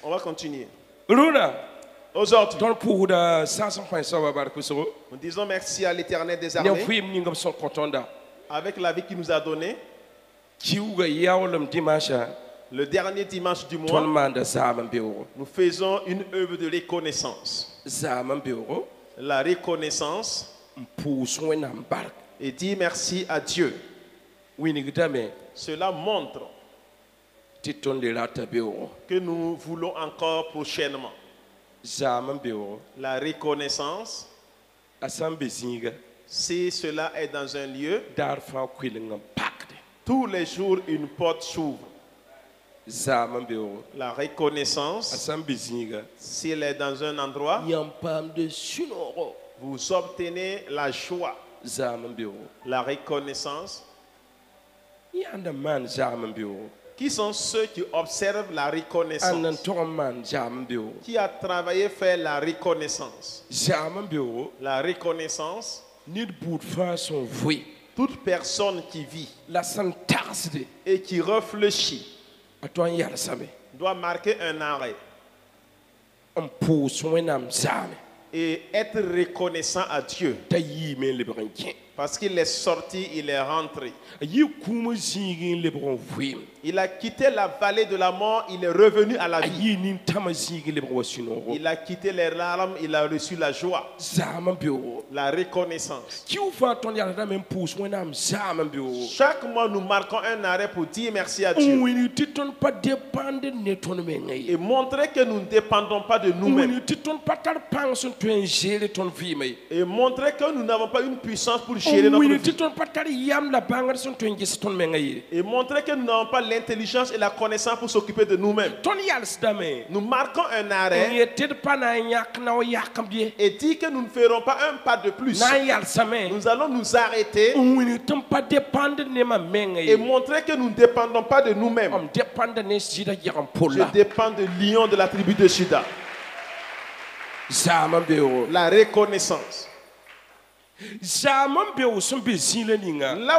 On va continuer. Aujourd'hui, nous disons merci à l'Éternel des armées avec la vie qu'il nous a donnée. Le dernier dimanche du mois, nous faisons une œuvre de reconnaissance. La reconnaissance et dire merci à Dieu. Cela montre que nous voulons encore prochainement. La reconnaissance, si cela est dans un lieu, tous les jours une porte s'ouvre. La reconnaissance, si elle est dans un endroit, vous obtenez la joie. La reconnaissance, qui sont ceux qui observent la reconnaissance? Qui a travaillé faire la reconnaissance? La reconnaissance, toute personne qui vit et qui réfléchit doit marquer un arrêt et être reconnaissant à Dieu. Parce qu'il est sorti, il est rentré. Il a quitté la vallée de la mort, il est revenu à la vie. Il a quitté les larmes, il a reçu la joie. La reconnaissance. Chaque mois, nous marquons un arrêt pour dire merci à Dieu. Et montrer que nous ne dépendons pas de nous-mêmes. Et montrer que nous n'avons pas une puissance pour gérer notre vie. Et montrer que nous n'avons pas l'intelligence et la connaissance pour s'occuper de nous-mêmes. Nous marquons un arrêt et dire que nous ne ferons pas un pas de plus. Nous allons nous arrêter et montrer que nous ne dépendons pas de nous-mêmes. Je dépends de Lion de la tribu de Juda. La reconnaissance. Là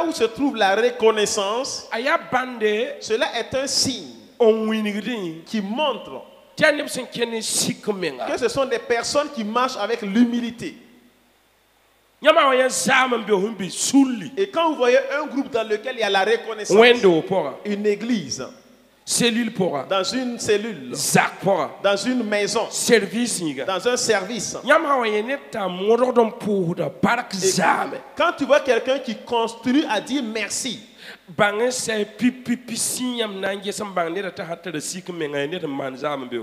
où se trouve la reconnaissance, cela est un signe qui montre que ce sont des personnes qui marchent avec l'humilité. Et quand vous voyez un groupe dans lequel il y a la reconnaissance, une église, dans une cellule, dans une maison, dans un service. Quand tu vois quelqu'un qui construit à dire merci,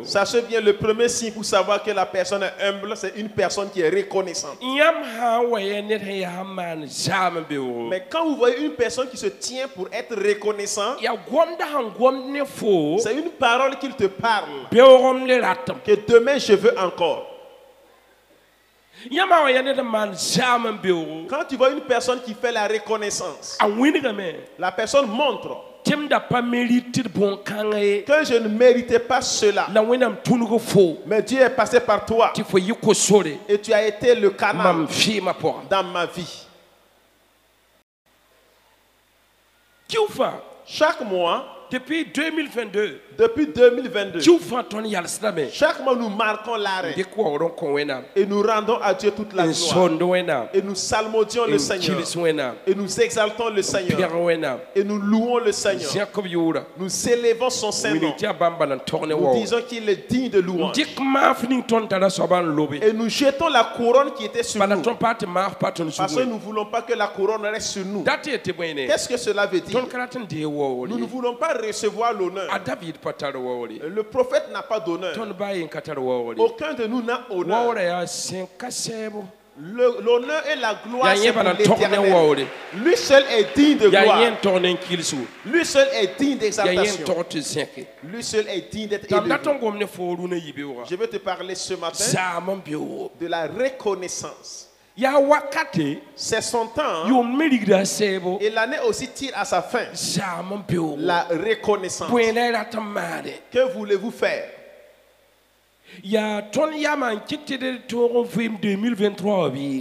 sachez bien, le premier signe pour savoir que la personne est humble, c'est une personne qui est reconnaissante. Mais quand vous voyez une personne qui se tient pour être reconnaissant, c'est une parole qu'il te parle, que demain je veux encore. Quand tu vois une personne qui fait la reconnaissance, la personne montre que je ne méritais pas cela, mais Dieu est passé par toi et tu as été le canal dans ma vie. Chaque mois, depuis 2022, chaque mois nous marquons l'arrêt et nous rendons à Dieu toute la gloire et nous salmodions le Seigneur et nous exaltons le Seigneur et nous louons le Seigneur. Nous élevons son Saint-Nom. Nous disons qu'il est digne de louange et nous jetons la couronne qui était sur nous, parce que nous ne voulons pas que la couronne reste sur nous. Qu'est-ce que cela veut dire? Nous ne voulons pas recevoir l'honneur. Le prophète n'a pas d'honneur. Aucun de nous n'a honneur. L'honneur et la gloire, c'est pour l'Éternel. Lui seul est digne de gloire. Lui seul est digne d'exaltation. Lui seul est digne d'être élevé. Je veux te parler ce matin de la reconnaissance. C'est son temps. Et l'année aussi tire à sa fin. La reconnaissance. Que voulez-vous faire?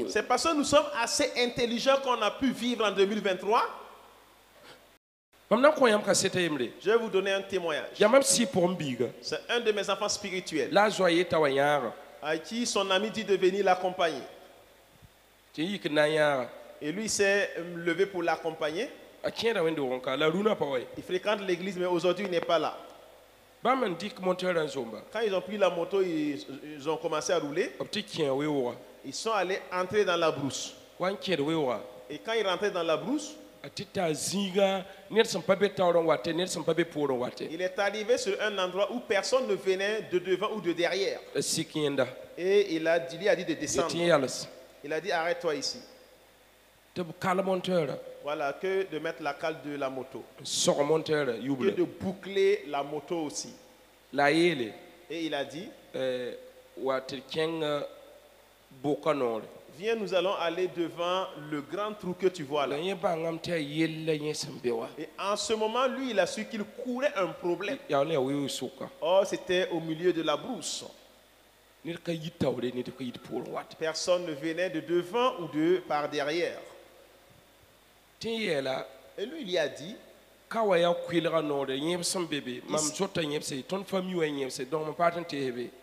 C'est parce que nous sommes assez intelligents qu'on a pu vivre en 2023. Je vais vous donner un témoignage. C'est un de mes enfants spirituels à qui son ami dit de venir l'accompagner. Et lui s'est levé pour l'accompagner. Il fréquente l'église, mais aujourd'hui il n'est pas là. Quand ils ont pris la moto, ils ont commencé à rouler. Ils sont allés entrer dans la brousse. Et quand ils rentraient dans la brousse, il est arrivé sur un endroit où personne ne venait de devant ou de derrière. Et il a dit de descendre. Il a dit arrête-toi ici. Voilà, que de mettre la cale de la moto. Que de boucler la moto aussi. Et il a dit viens, nous allons aller devant le grand trou que tu vois là. Et en ce moment, lui, il a su qu'il courait un problème. Oh, c'était au milieu de la brousse. Personne ne venait de devant ou de par derrière. Et lui, il y a dit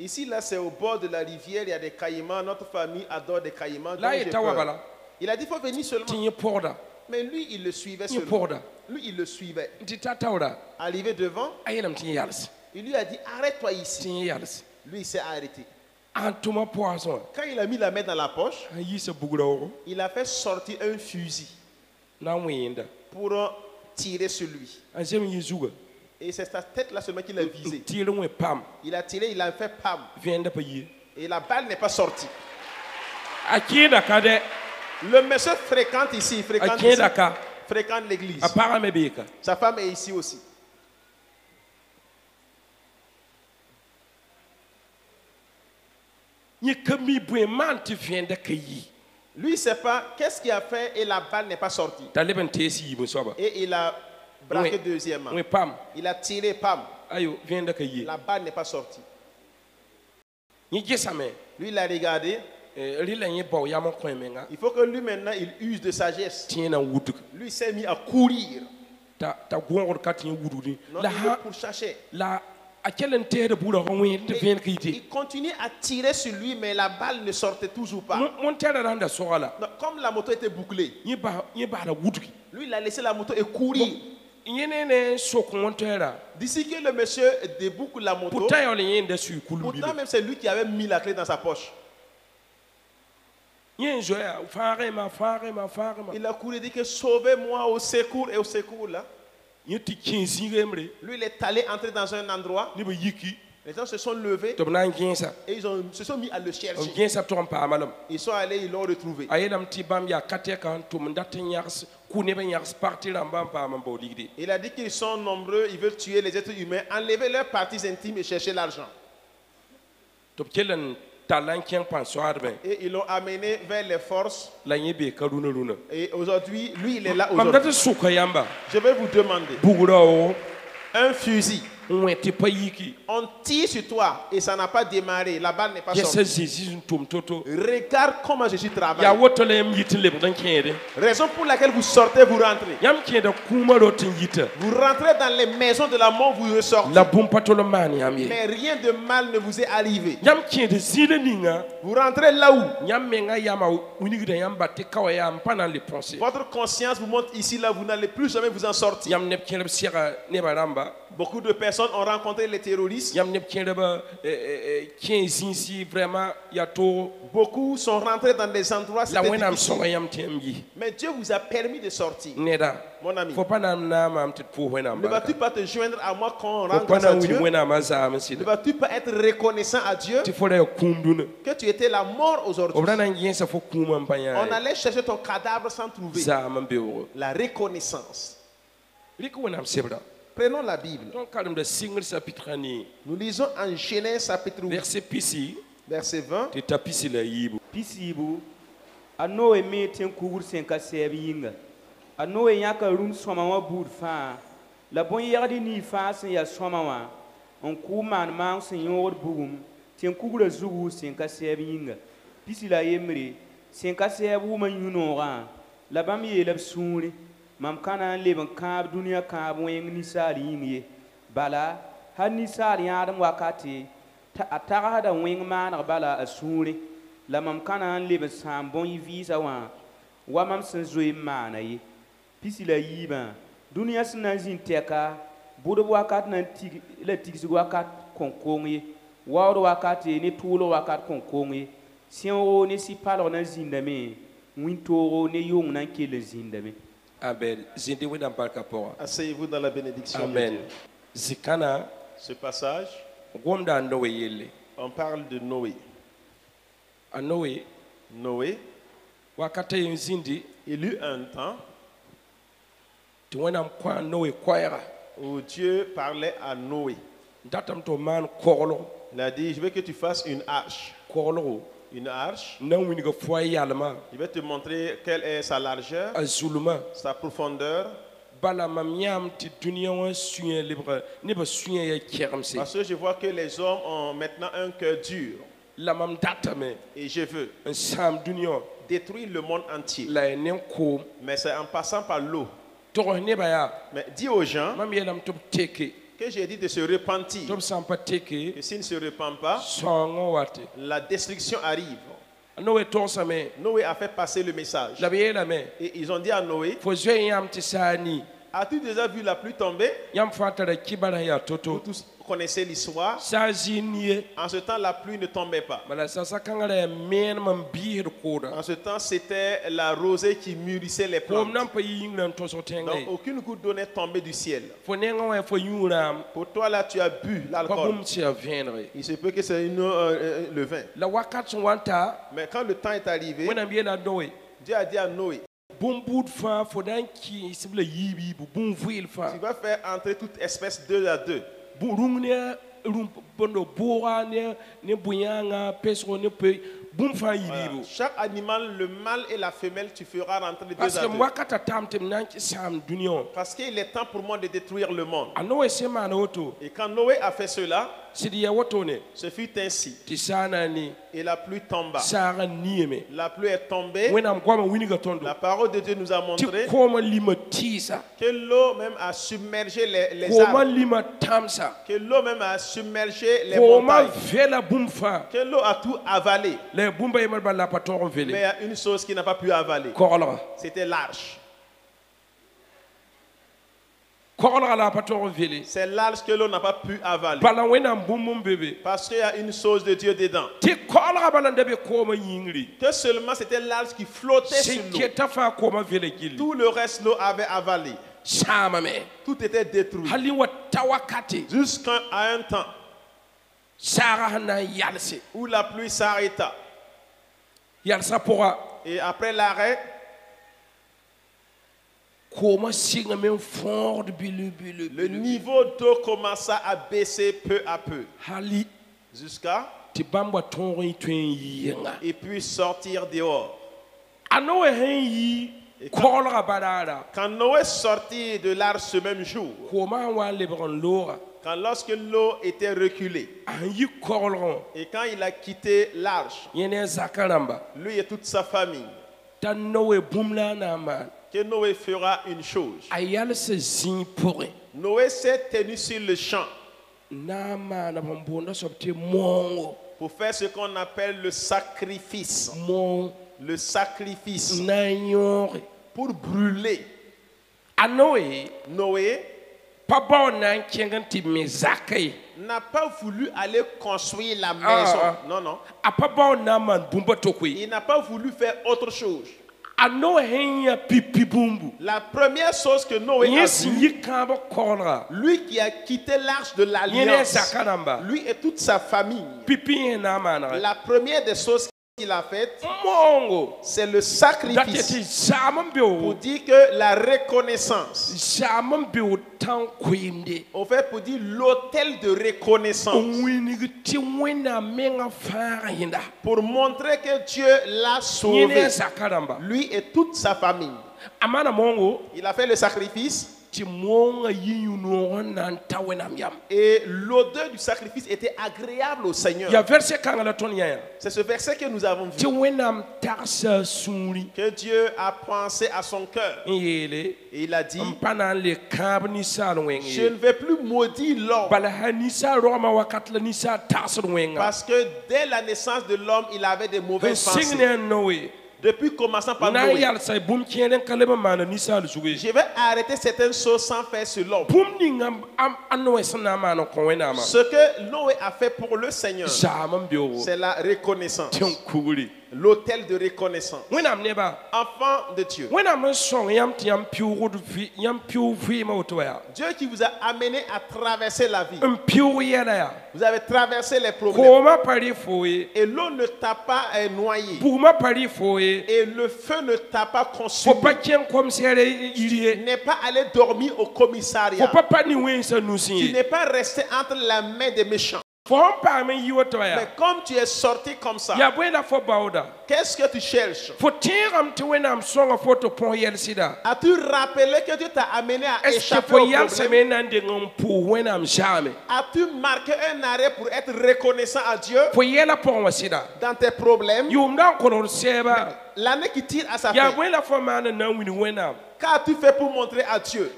ici, là, c'est au bord de la rivière, il y a des caïmans. Notre famille adore des caïmans. Il a dit il faut venir seulement. Mais lui, il le suivait seulement. Lui, il le suivait. Arrivé devant, il lui a dit arrête-toi ici. Lui, il s'est arrêté. Quand il a mis la main dans la poche, il a fait sortir un fusil pour tirer sur lui. Et c'est sa tête là seulement qu'il a visé. Il a tiré, il a fait pam. Et la balle n'est pas sortie. Le monsieur fréquente ici, fréquente l'église. Sa femme est ici aussi. Lui, il ne sait pas qu'est-ce qu'il a fait et la balle n'est pas sortie. Et il a braqué deuxièmement. Il a tiré, pam. La balle n'est pas sortie. Lui, il a regardé. Il faut que lui maintenant, il use de sagesse. Lui, il s'est mis à courir. Non, il pour chercher. Il continue à tirer sur lui, mais la balle ne sortait toujours pas. Donc, comme la moto était bouclée, lui, il a laissé la moto et courir. D'ici que le monsieur déboucle la moto, pourtant même c'est lui qui avait mis la clé dans sa poche. Il a couru et dit que sauvez-moi au secours et au secours là. Lui, il est allé entrer dans un endroit. Les gens se sont levés et ils se sont mis à le chercher. Ils sont allés, ils l'ont retrouvé. Il a dit qu'ils sont nombreux, ils veulent tuer les êtres humains, enlever leurs parties intimes et chercher l'argent. Et ils l'ont amené vers les forces. Et aujourd'hui, lui, il est là aujourd'hui. Je vais vous demander un fusil. On tire sur toi et ça n'a pas démarré. La balle n'est pas sortie. Regarde comment Jésus travaille. Raison pour laquelle vous sortez, vous rentrez. Vous rentrez dans les maisons de la mort, vous ressortez. Mais rien de mal ne vous est arrivé. Vous rentrez là où votre conscience vous montre ici, là, vous n'allez plus jamais vous en sortir. Beaucoup de personnes ont rencontré les terroristes. Beaucoup sont rentrés dans des endroits difficiles. Mais Dieu vous a permis de sortir. Mon ami, ne vas-tu pas te joindre à moi quand on rend grâce à Dieu? Ne vas-tu pas être reconnaissant à Dieu que tu étais la mort aujourd'hui? On allait chercher ton cadavre sans trouver. La reconnaissance. Prenons la Bible. Nous lisons en Genèse chapitre 8. Verset 20. Anoe me tien kugur sen ka sebinga. Anoe yaka rum soma wa bud fa. La bon yardi ni fa sen ya soma wa. On ku man man sen yor bugum. Tien kugur zugu sen ka sebinga. Pisi la yemre sen ka sebu man yunora. La bam ye lab suri. Mam kana leben kab dunia kab wen ni sari yinye. Bala han ni sari adam wakati. Atara hada wen man bala asuri. La mam kana leben sam bon yi visa wa mam sen zoe mana yi pisi la yiba dunia sina zin teka bodo wakat nan tig la tigsi wakat konkongi wawdo wakati ni tulo wakat konkongi sienro ni si palo na zindame wintoro ne yong nan kele zindame. Amen. Zindi we dans parka pora. Asseyez-vous dans la bénédiction. Amen. De Dieu. Zikana. Ce passage. Gonda Noé yele. On parle de Noé. À Noé. Noé. Wakati yinzindi. Il eut un temps où Dieu parlait à Noé. Il a dit, je veux que tu fasses une arche. Une arche. Je vais te montrer quelle est sa largeur, sa profondeur. Parce que je vois que les hommes ont maintenant un cœur dur. Et je veux détruire le monde entier. Mais c'est en passant par l'eau. Mais dis aux gens que j'ai dit de se repentir. Que s'ils ne se repentent pas, la destruction arrive. Noé a fait passer le message. Et ils ont dit à Noé, as-tu déjà vu la pluie tomber? Vous tous connaissez l'histoire. En ce temps, la pluie ne tombait pas. En ce temps, c'était la rosée qui mûrissait les plantes. Donc, aucune goutte d'eau n'est tombée du ciel. Pour toi, là, tu as bu l'alcool. Il se peut que c'est le vin. Mais quand le temps est arrivé, Dieu a dit à Noé, tu vas faire entrer toute espèce deux à deux. Chaque animal, le mâle et la femelle, tu feras rentrer les deux à deux. Parce qu'il est temps pour moi de détruire le monde. Et quand Noé a fait cela, ce fut ainsi. Et la pluie tomba. La pluie est tombée. La parole de Dieu nous a montré que l'eau même a submergé les arbres. Que l'eau même a submergé les montagnes. Que l'eau a tout avalé. Mais il y a une chose qui n'a pas pu avaler. C'était l'arche. C'est l'arche que l'on n'a pas pu avaler. Parce qu'il y a une chose de Dieu dedans. Que seulement c'était l'arche qui flottait sur l'eau. Tout le reste, l'eau avait avalé. Tout était détruit. Jusqu'à un temps où la pluie s'arrêta. Et après l'arrêt, le niveau d'eau commença à baisser peu à peu. Jusqu'à et puis sortir dehors. Quand Noé sortit de l'arche ce même jour, quand lorsque l'eau était reculée, et quand il a quitté l'arche, lui et toute sa famille, que Noé fera une chose. Noé s'est tenu sur le champ pour faire ce qu'on appelle le sacrifice. Le sacrifice. Pour brûler. Noé n'a pas voulu aller construire la maison. Non, non. Il n'a pas voulu faire autre chose. La première chose que Noé a vue, lui qui a quitté l'arche de l'alliance, lui et toute sa famille, la première des choses qu'il a faites, c'est le sacrifice pour dire que la reconnaissance au fait pour dire l'autel de reconnaissance. Pour montrer que Dieu l'a sauvé, lui et toute sa famille. Il a fait le sacrifice. Et l'odeur du sacrifice était agréable au Seigneur. C'est ce verset que nous avons vu. Que Dieu a pensé à son cœur. Et il a dit, je ne vais plus maudire l'homme. Parce que dès la naissance de l'homme, il avait des mauvaises pensées. Depuis commençant par Noé, je vais arrêter certaines choses sans faire ce l'homme. Ce que Noé a fait pour le Seigneur, c'est la reconnaissance. L'autel de reconnaissance. Enfant de Dieu. Dieu qui vous a amené à traverser la vie. Vous avez traversé les problèmes. Et l'eau ne t'a pas noyé. Et le feu ne t'a pas consumé. Tu n'es pas allé dormir au commissariat. Tu n'es pas resté entre la main des méchants. Mais comme tu es sorti comme ça, qu'est-ce que tu cherches? As-tu rappelé que Dieu t'a amené à échapper au problème? As-tu marqué un arrêt pour être reconnaissant à Dieu dans tes problèmes? L'année qui tire à sa fin, qu'as-tu fait pour montrer à Dieu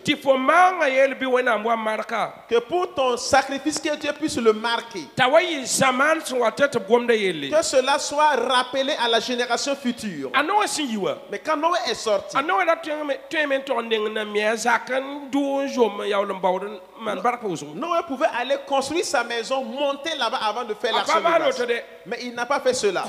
que pour ton sacrifice, que Dieu puisse le marquer, que cela soit rappelé à la génération future? Mais quand Noé est sorti, Noé pouvait aller construire sa maison, monter là-bas avant de faire l'arche de grâce. Mais il n'a pas fait cela.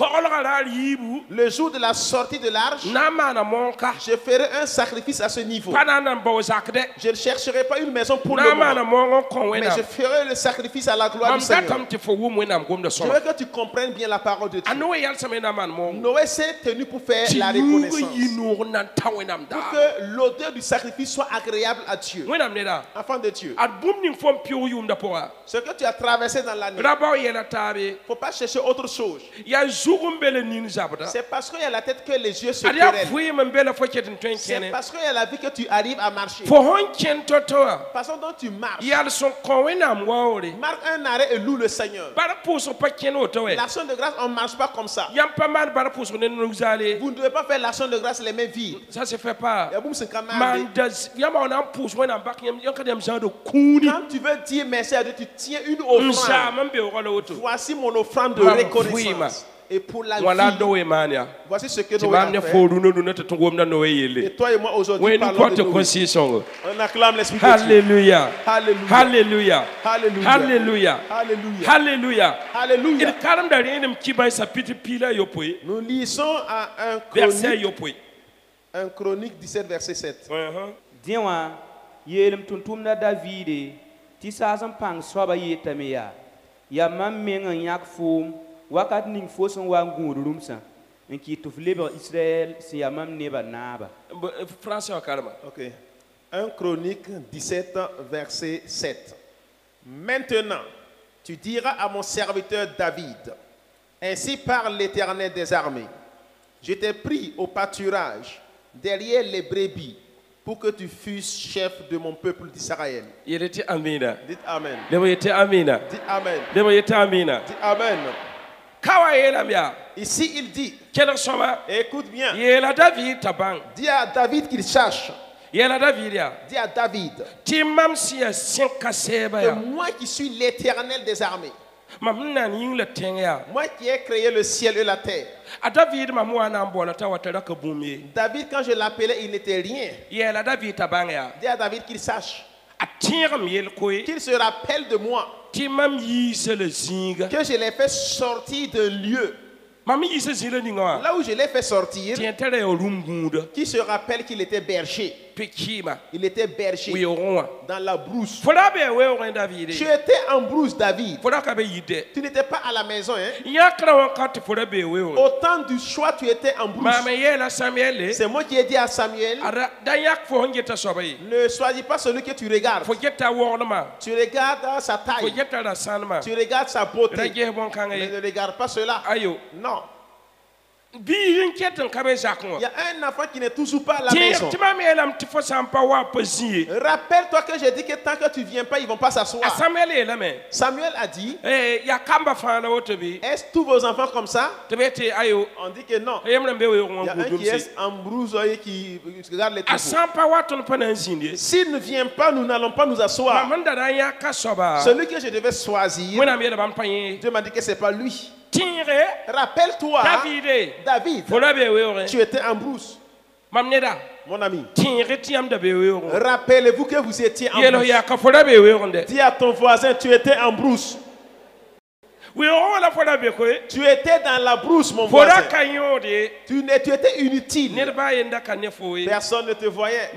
Le jour de la sortie de l'arche, je ferai un sacrifice à ce niveau. Je ne chercherai pas une maison pour le moment, mais je ferai le sacrifice à la gloire du Seigneur. Je veux que tu comprennes bien la parole de Dieu. Noé s'est tenu pour faire la reconnaissance, pour que l'odeur du sacrifice soit agréable à Dieu. Enfant de Dieu, ce que tu as traversé dans l'année, il ne faut pas chercher autre chose. C'est parce qu'il y a la tête que les yeux se querellent. C'est parce qu'il y a la vie que tu arrives à marcher. La façon dont tu marches, marque un arrêt et loue le Seigneur. L'action de grâce, on ne marche pas comme ça. Vous ne devez pas faire l'action de grâce les mains vides. Ça se fait pas. Quand tu veux dire merci à Dieu, tu tiens une offrande. Voici mon offrande de reconnaissance. Et pour la vie, voici ce que Noé a fait. Et toi et moi aujourd'hui parlons de Noé. On acclame l'Esprit de Dieu. Alléluia. Alléluia. Alléluia. Alléluia. Alléluia. Alléluia. Nous lisons à un Chronique 17 verset 7. Diwa yelem tuntumna Davide ti sasam pang soba yetamiya ya mammenga yak fum wakat ning foson wa ngurumsa enki tuflebe Israël si ya mam neba naba. Français au calme. OK. 1 Chronique 17 verset 7. Maintenant, tu diras à mon serviteur David, ainsi parle l'Éternel des armées, je t'ai pris au pâturage derrière les brebis pour que tu fusses chef de mon peuple d'Israël. Il était Amina. Dites Amen. Il était Amina. Dites Amen. Il était Amina. Dites Amen. Ici il dit, écoute bien, dis à David qu'il sache. Dis à David que moi qui suis l'Éternel des armées, moi qui ai créé le ciel et la terre. David, quand je l'appelais, il n'était rien. Dis à David qu'il sache, qu'il se rappelle de moi, que je l'ai fait sortir d'un lieu. Là où je l'ai fait sortir, qu'il se rappelle qu'il était berger. Il était berger dans la brousse. Tu étais en brousse, David. Tu n'étais pas à la maison. Au temps du choix, tu étais en brousse. C'est moi qui ai dit à Samuel, ne choisis pas celui que tu regardes. Tu regardes sa taille. Tu regardes sa beauté. Mais ne regarde pas cela. Non. Il y a un enfant qui n'est toujours pas à la maison. Rappelle-toi que j'ai dit que tant que tu ne viens pas, ils ne vont pas s'asseoir. Samuel a dit, est-ce tous vos enfants comme ça? On dit que non. Il y a un qui est en brousse et qui regarde les troupeaux. S'il ne vient pas, nous n'allons pas nous asseoir. Celui que je devais choisir, Dieu m'a dit que ce n'est pas lui. Rappelle-toi, David, tu étais en brousse. Mon ami, rappelez-vous que vous étiez en brousse. Dis à ton voisin, tu étais en brousse. Tu étais dans la brousse, mon voisin. Tu étais inutile. Personne ne te voyait.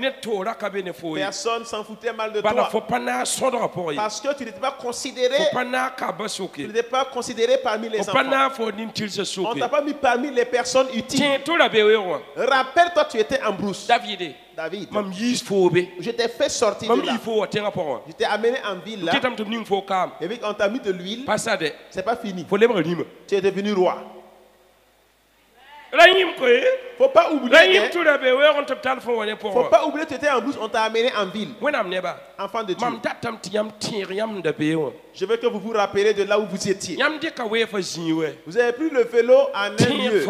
Personne s'en foutait mal de toi. Parce que tu n'étais pas considéré. Tu n'étais pas considéré parmi les enfants. On ne t'a pas mis parmi les personnes utiles. Rappelle-toi, tu étais en brousse. David, je t'ai fait sortir de là. Je t'ai amené en ville là. Et puis on t'a mis de l'huile. C'est pas fini. Tu es devenu roi. Faut pas oublier. Faut pas oublier que tu étais en brousse, on t'a amené en ville. Enfant de Dieu. Je veux que vous vous rappelez de là où vous étiez. Vous avez pris le vélo en un lieu.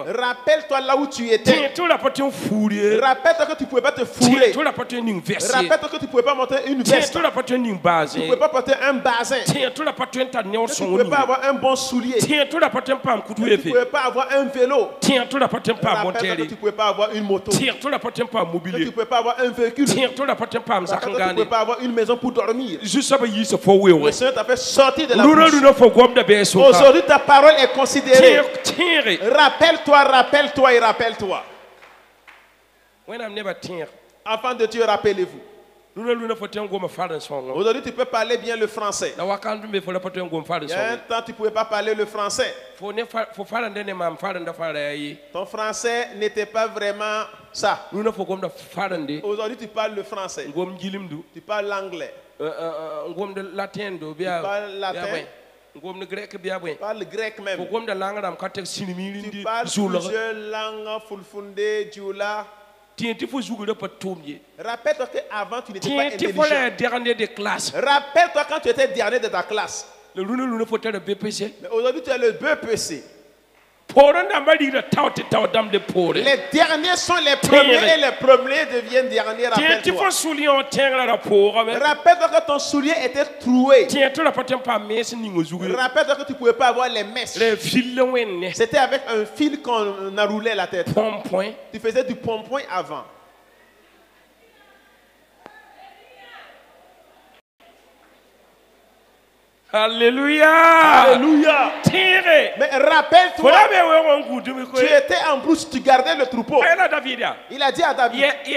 Rappelle-toi là où tu étais. Rappelle-toi que tu ne pouvais pas te fouler. Rappelle-toi que tu ne pouvais pas monter une veste. Tu ne pouvais pas porter un bazin. Tu ne pouvais pas avoir un bon soulier. Tu ne pouvais pas avoir un vélo. Rappelle-toi que tu ne pouvais pas avoir une moto. Tu ne pouvais pas avoir un véhicule. Tu ne pouvais pas avoir une maison pour dormir. Le Seigneur t'a fait sortir de la brousse. Aujourd'hui, ta parole est considérée. Rappelle-toi, rappelle-toi et rappelle-toi. Enfant de Dieu, rappelez-vous. Aujourd'hui, tu peux parler bien le français. Il y a un temps, tu ne pouvais pas parler le français. Ton français n'était pas vraiment ça. Aujourd'hui, tu parles le français. Tu parles l'anglais. Tu parles latin. Tu parles le grec même. Tu parles plusieurs langues, Fulfulde, Dioula. Rappelle-toi qu'avant tu n'étais pas intelligent. Rappelle-toi quand tu étais dernier de ta classe. Mais aujourd'hui tu es le BPC. Les derniers sont les premiers et les premiers deviennent derniers. Rappelle-toi. Rappelle-toi que ton soulier était troué. Rappelle-toi que tu ne pouvais pas avoir les mèches. C'était avec un fil qu'on enroulait la tête. Tu faisais du pompoint avant. Alléluia. Alléluia. Mais rappelle-toi, tu étais en brousse, tu gardais le troupeau. Il a dit à David. Dis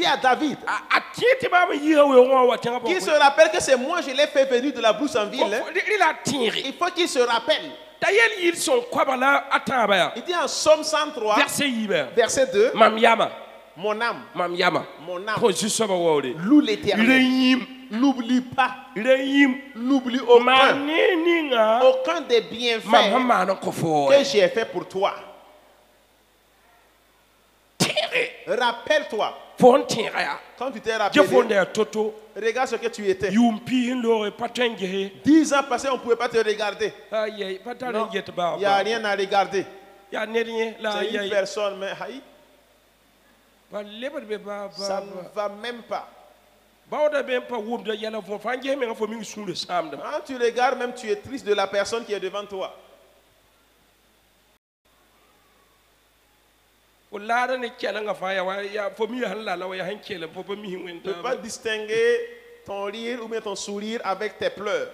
à David. Qu'il se rappelle que c'est moi, je l'ai fait venir de la brousse en ville. Il faut qu'il se rappelle. Il dit en Somme 103, verset 2. Mon âme. Mon âme. Loue l'Éternel. N'oublie pas. N'oublie aucun des bienfaits que j'ai fait pour toi. Rappelle-toi. Quand tu t'es rappelé, regarde ce que tu étais. 10 ans passés, on ne pouvait pas te regarder. Non, il n'y a rien à regarder. C'est une personne, mais ça ne va même pas. Quand tu regardes, même tu es triste de la personne qui est devant toi. Tu ne peux pas distinguer ton rire ou bien ton sourire avec tes pleurs.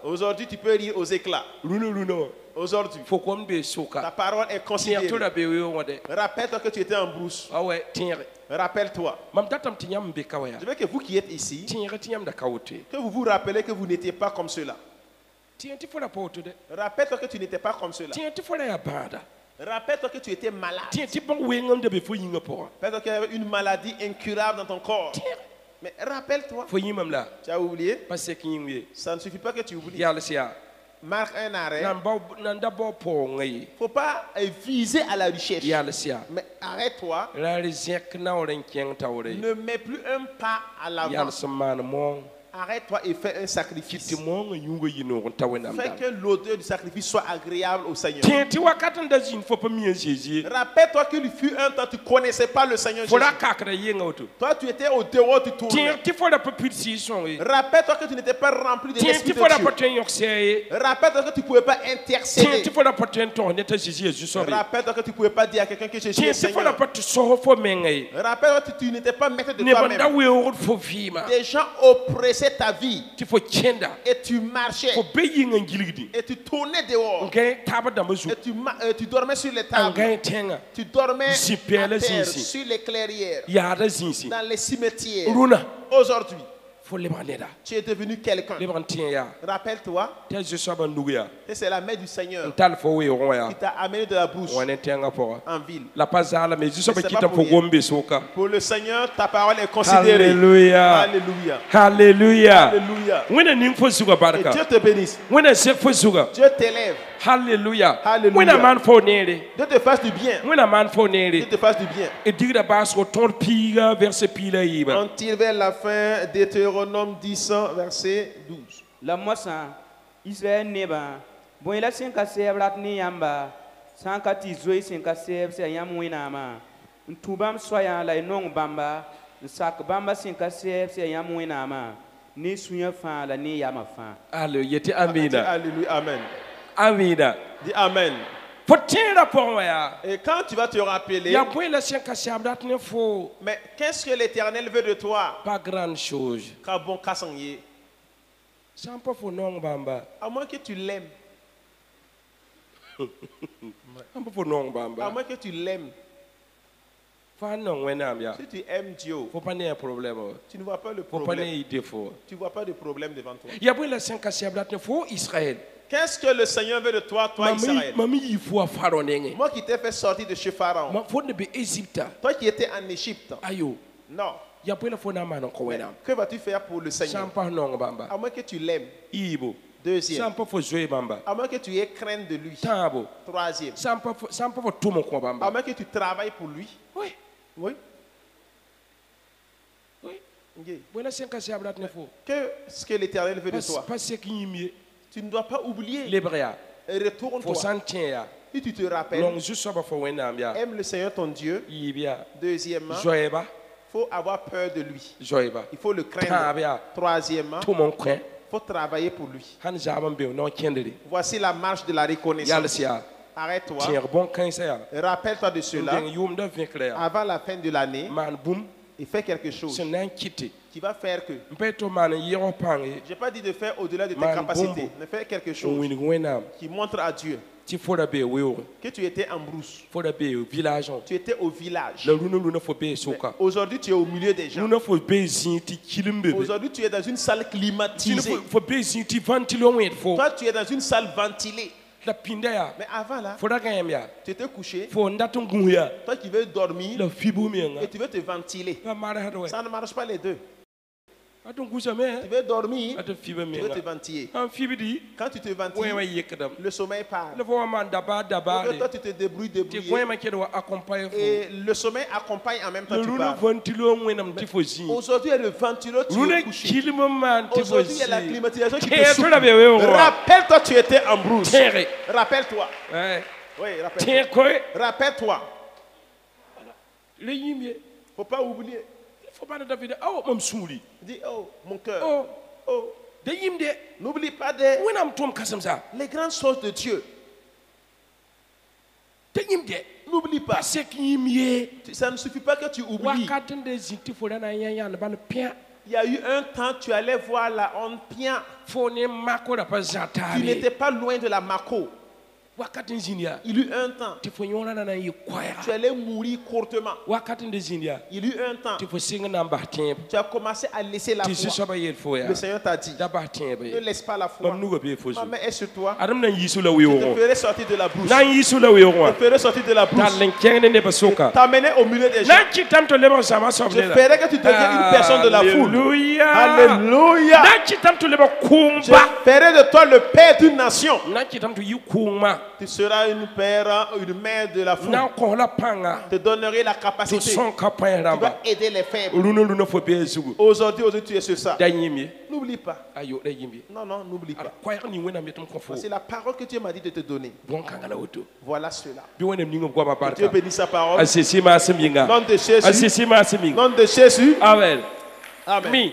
Aujourd'hui, tu peux rire aux éclats. Aujourd'hui, ta parole est considérée. Rappelle-toi que tu étais en brousse. Rappelle-toi. Je veux que vous qui êtes ici, que vous vous rappelez que vous n'étiez pas comme cela. Rappelle-toi que tu n'étais pas comme cela. Rappelle-toi que tu étais malade. Rappelle-toi qu'il y avait une maladie incurable dans ton corps. Mais rappelle-toi. Tu as oublié? Ça ne suffit pas que tu oublies. Marque un arrêt. Il ne faut pas viser à la richesse. Mais arrête-toi. Ne mets plus un pas à l'avant. Arrête-toi et fais un sacrifice. Fais que l'odeur du sacrifice soit agréable au Seigneur. Rappelle-toi qu'il fut un temps tu ne connaissais pas le Seigneur Jésus. Toi, tu étais au dehors du tournoi. Rappelle-toi que tu n'étais pas rempli de l'Esprit de Dieu. Rappelle-toi que tu ne pouvais pas intercéder. Rappelle-toi que tu ne pouvais pas dire à quelqu'un que Jésus est Seigneur. Rappelle-toi que tu n'étais pas maître de toi-même. Des gens oppressaient ta vie et tu marchais et tu tournais dehors et tu dormais sur les tables, tu dormais à terre, sur les clairières, dans les cimetières. Aujourd'hui, tu es devenu quelqu'un. Rappelle-toi que c'est la main du Seigneur qui t'a amené de la brousse en ville. Pour le Seigneur, ta parole est considérée. Alléluia. Alléluia. Alléluia. Alléluia. Et Dieu te bénisse. Dieu t'élève. Alléluia. Alléluia. Dieu te fasse du bien. Dieu te fasse du bien. On tire vers la fin Deutéronome 10, verset 12. La moisson, Israël neba, bon il a 5 à 7 ni yamba, 5 à 10 5 à 7 c'est yamouinama. Un tubam soya la non bamba, un sac bamba 5 à 7 c'est yamouinama. Ni souya fin la ni yama fin. Alléluia. Alléluia. Amen. Amen. Dis Amen. Et quand tu vas te rappeler, mais qu'est-ce que l'Éternel veut de toi? Pas grand chose. À moins que tu l'aimes. À moins que tu l'aimes. Si tu aimes Dieu, tu ne vois pas le problème. Tu ne vois pas de problème devant toi. Qu'est-ce que le Seigneur veut de toi, toi Israël? Moi qui t'ai fait sortir de chez Pharaon. Toi qui étais en Égypte. Non. Mais que vas-tu faire pour le Seigneur? À moins que tu l'aimes. Deuxième. À moins que tu aies crainte de lui. Troisième. À moins que tu travailles pour lui. Oui. Oui. Oui. Qu'est-ce que l'Éternel veut de toi? Tu ne dois pas oublier. Retourne-toi. Si tu te rappelles, aime le Seigneur ton Dieu. Deuxièmement, il faut avoir peur de lui. Il faut le craindre. Troisièmement, il faut travailler pour lui. Voici la marche de la reconnaissance. Arrête-toi. Rappelle-toi de cela. Avant la fin de l'année, et fais quelque chose qui va faire que. Je n'ai pas dit de faire au-delà de tes capacités. Mais fais quelque chose qui montre à Dieu que tu étais en brousse. Tu étais au village. Aujourd'hui, tu es au milieu des gens. Aujourd'hui, tu es dans une salle climatisée. Toi, tu es dans une salle ventilée. Mais avant là, tu étais couché. Toi qui veux dormir et tu veux te ventiler. Ça ne marche pas les deux. Tu veux dormir, tu veux te ventiler. Quand tu te ventiles, le sommeil part. Toi, tu te débrouilles. Et le sommeil accompagne en même temps tu pars. Aujourd'hui, il y a le ventilo, tu es couché. Aujourd'hui, il y a la climatisation qui te souffle. Rappelle-toi, tu étais en brousse. Rappelle-toi. Oui, rappelle-toi. Rappelle-toi. Il ne faut pas oublier. Dis, oh, mon cœur. Oh. N'oublie pas les grandes choses de Dieu. N'oublie pas. Ça ne suffit pas que tu oublies. Il y a eu un temps, tu allais voir la Onpia. Tu n'étais pas loin de la Mako. Il y eut un temps. Tu allais mourir courtement. Il y eut un temps. Tu as commencé à laisser la foi. Le Seigneur t'a dit, ne laisse pas la foi. Ma main est sur toi. Je te ferai sortir de la brousse. Je te ferai sortir de la brousse. T'amener au milieu des gens. Je ferai que tu deviennes une personne de la foule. Alléluia. Je ferai de toi le père d'une nation. Tu seras une mère de la foule. Te donnerai la capacité. Tu vas aider les faibles. Aujourd'hui, tu es sur ça. N'oublie pas. Non, n'oublie pas. C'est la parole que Dieu m'a dit de te donner. Voilà cela. Dieu bénisse sa parole. Nom de Jésus. Nom de Jésus. Amen. Amen.